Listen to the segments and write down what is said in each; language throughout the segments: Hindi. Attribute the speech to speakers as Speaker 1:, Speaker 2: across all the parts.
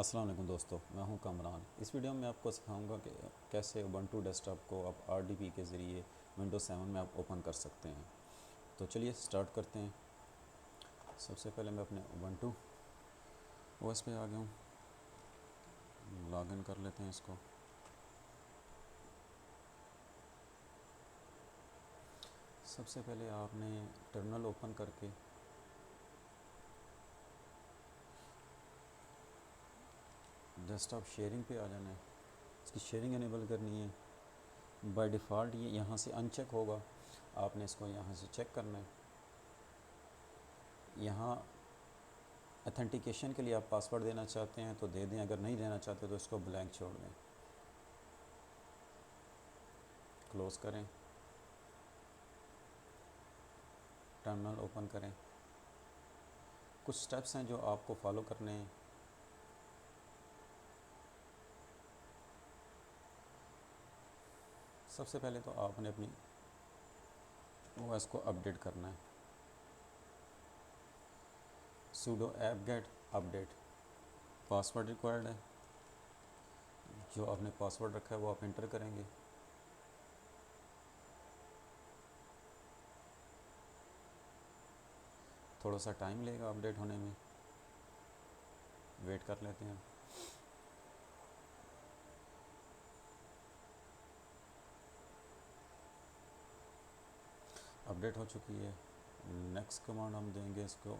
Speaker 1: अस्सलाम वालेकुम दोस्तों, मैं हूं कामरान। इस वीडियो में आपको सिखाऊंगा कि कैसे उबंटू डेस्कटॉप को आप आरडीपी के ज़रिए विंडोज़ 7 में आप ओपन कर सकते हैं। तो चलिए स्टार्ट करते हैं। सबसे पहले मैं अपने उबंटू ओएस पे आ गया हूँ। लॉगिन कर लेते हैं इसको। सबसे पहले आपने टर्मिनल ओपन करके डेस्कटॉप शेयरिंग पे आ जाना है। इसकी शेयरिंग इनेबल करनी है। बाय डिफ़ॉल्ट ये यहाँ से अनचेक होगा, आपने इसको यहाँ से चेक करना है। यहाँ ऑथेंटिकेशन के लिए आप पासवर्ड देना चाहते हैं तो दे दें, अगर नहीं देना चाहते तो इसको ब्लैंक छोड़ दें। क्लोज़ करें, टर्मिनल ओपन करें। कुछ स्टेप्स हैं जो आपको फॉलो करने हैं। सबसे पहले तो आपने अपनी ओएस को अपडेट करना है। sudo apt-get update. Password required है, जो आपने पासवर्ड रखा है वो आप इंटर करेंगे। थोड़ा सा टाइम लेगा अपडेट होने में, वेट कर लेते हैं। अपडेट हो चुकी है। नेक्स्ट कमांड हम देंगे इसको।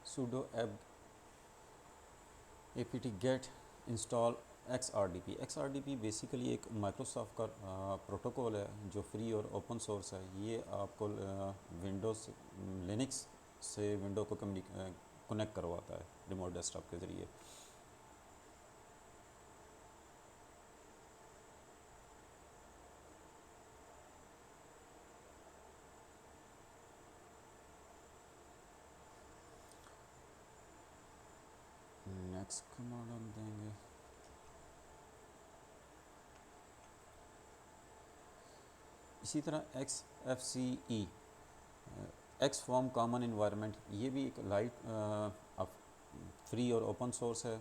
Speaker 1: sudo apt-get install XRDP basically एक माइक्रोसॉफ्ट का प्रोटोकॉल है जो फ्री और ओपन सोर्स है। ये आपको विंडोज़ लिनक्स से विंडो को कनेक्ट करवाता है रिमोट डेस्कटॉप के ज़रिए। नेक्स्ट कमांड हम देंगे। इसी तरह XFCE x form common environment, ये भी एक लाइट फ्री और ओपन सोर्स है।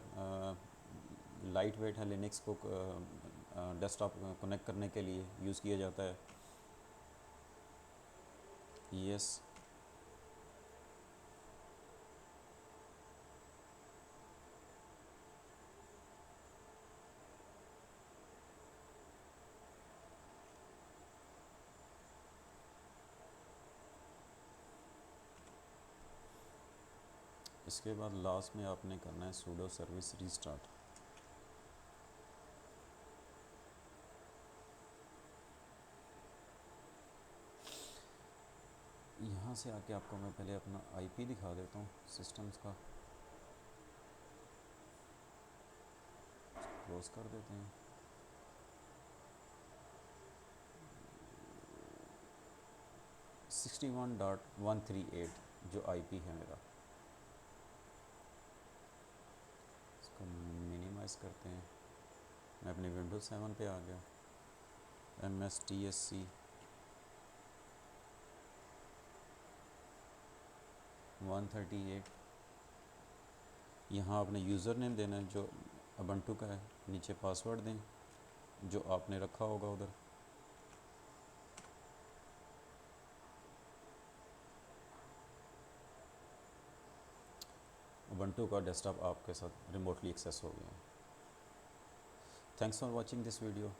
Speaker 1: लाइट वेट है, लिनक्स को डेस्कटॉप कनेक्ट करने के लिए यूज़ किया जाता है। यस, इसके बाद लास्ट में आपने करना है sudo सर्विस रीस्टार्ट। यहाँ से आके आपको मैं पहले अपना आईपी दिखा देता हूँ सिस्टम्स का। क्लोज कर देते हैं। 61.138 जो आईपी है मेरा। इसको मिनिमाइज़ करते हैं। मैं अपने विंडोज़ 7 पे आ गया। MSTSC 138। यहाँ आपने यूज़र नेम देना है जो उबंटू का है, नीचे पासवर्ड दें जो आपने रखा होगा उधर। उबंटू का डेस्कटॉप आपके साथ रिमोटली एक्सेस हो गया। Thanks for watching this video.